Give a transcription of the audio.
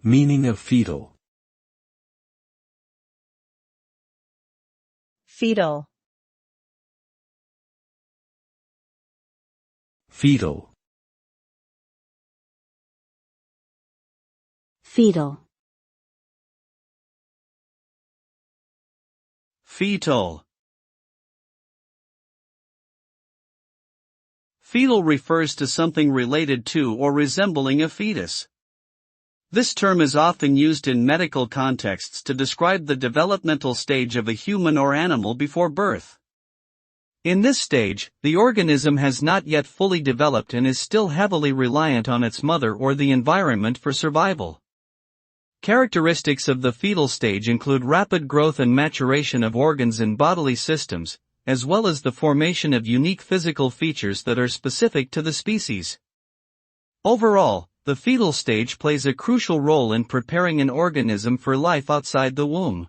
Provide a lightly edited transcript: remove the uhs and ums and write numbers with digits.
Meaning of fetal. Fetal. Fetal. Fetal. Fetal. Fetal refers to something related to or resembling a fetus. This term is often used in medical contexts to describe the developmental stage of a human or animal before birth. In this stage, the organism has not yet fully developed and is still heavily reliant on its mother or the environment for survival. Characteristics of the fetal stage include rapid growth and maturation of organs and bodily systems, as well as the formation of unique physical features that are specific to the species. Overall, the fetal stage plays a crucial role in preparing an organism for life outside the womb.